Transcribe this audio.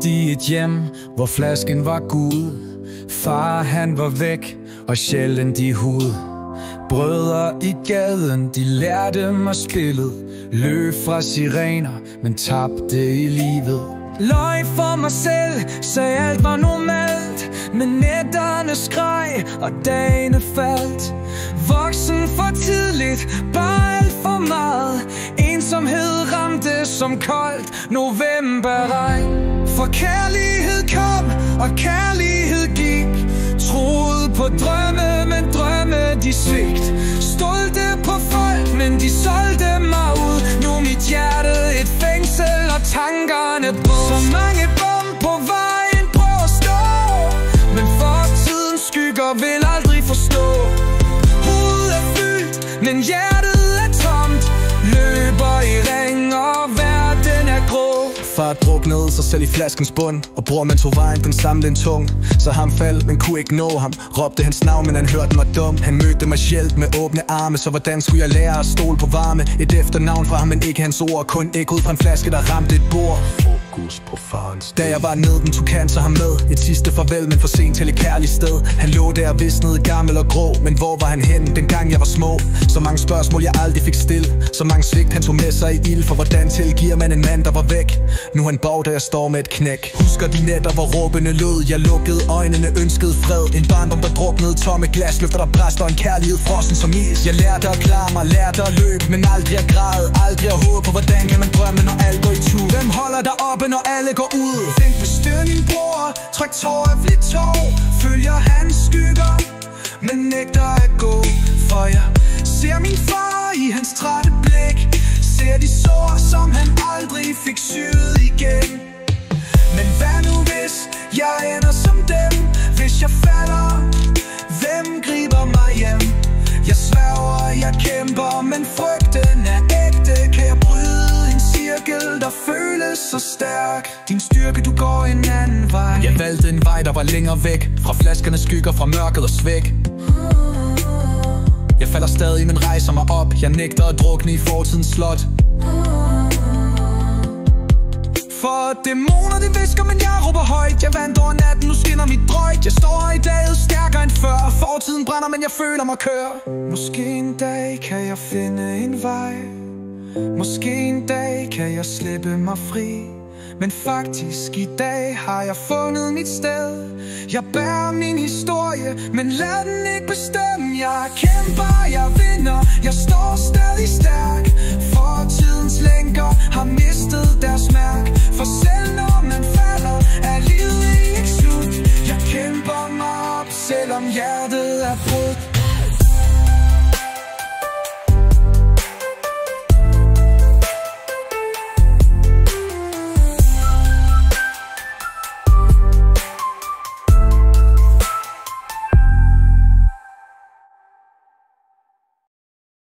boede i et hjem, hvor flasken var Gud. Far han var væk, og sjældent i hud. Brødre i gaden, de lærte mig spillet. Løb fra sirener, men tabte i livet. Løg for mig selv, sagde alt var normalt. Men nætterne skreg, og dagene faldt. Voksen for tidligt, bare alt for meget. Ensomhed ramte som koldt novemberregn. For kærlighed kom, og kærlighed gik. Troede på drømme, men drømme de svigt. Stolte på folk, men de solgte mig ud. Nu mit hjerte et fængsel, og tankerne på. Så mange bom på vejen, prøv at stå. Men fortidens skygger vil aldrig forstå. Hovedet er fyldt, men hjertet er tomt. Løber i ring, og verden er grå. Far druknede sig selv i flaskens bund, og bror man tog vejen, den samlede en tung. Så ham faldt, men kunne ikke nå ham. Råbte hans navn, men han hørte mig dum. Han mødte mig sjældent med åbne arme. Så hvordan skulle jeg lære at stole på varme? Et efternavn fra ham, men ikke hans ord. Kun ekkoet fra en flaske, der ramte et bord. Fokus på farens. Da jeg var nede, den tog cancer ham med. Et sidste farvel, men for sent til et kærligt sted. Han lå der visnede, gammel og grå. Men hvor var han henne, dengang jeg var små? Så mange spørgsmål, jeg aldrig fik stillet. Så mange svigt, han tog med sig i ild. For hvordan tilgiver man en mand, der var væk? Nu er han bag, da jeg står med et knæk. Husker de nætter, hvor råbene lød. Jeg lukkede øjnene, ønskede fred. En barndom, der druknede tomme glas. Løfter, der bræster, en kærlighed frossen som is. Jeg lærte at klare mig, lærte at løbe, men aldrig at græde. Aldrig at håbe på, hvordan kan man drømme, når alt går i tur. Hvem holder der oppe, når alle går ud? Find på styr min bror, tryk tår efter tår. Følger hans skygger, men nægter at gå. For jeg ser min far i hans trætte blik. Ser de sår, som han aldrig fik syet igen. Men hvad nu hvis jeg ender som dem? Hvis jeg falder, hvem griber mig hjem? Jeg sværger, jeg kæmper, men frygten er ægte. Kan jeg bryde en cirkel, der føles så stærk? Din styrke, du går en anden vej. Jeg valgte en vej, der var længere væk. Fra flaskernes skygger, fra mørket og svæk. Jeg falder stadig, men rejser mig op. Jeg nægter at drukne i fortidens slot. For dæmoner, de visker, men jeg råber højt. Jeg vandt over natten, nu skinner mit drøjt. Jeg står her i dag stærkere end før. Fortiden brænder, men jeg føler mig køre. Måske en dag kan jeg finde en vej. Måske en dag kan jeg slippe mig fri. Men faktisk i dag har jeg fundet mit sted. Jeg bærer min historie, men lad den ikke bestemme. Jeg kæmper, jeg vinder, jeg står stadig stærk. Fortidens lænker har mistet deres mærk. For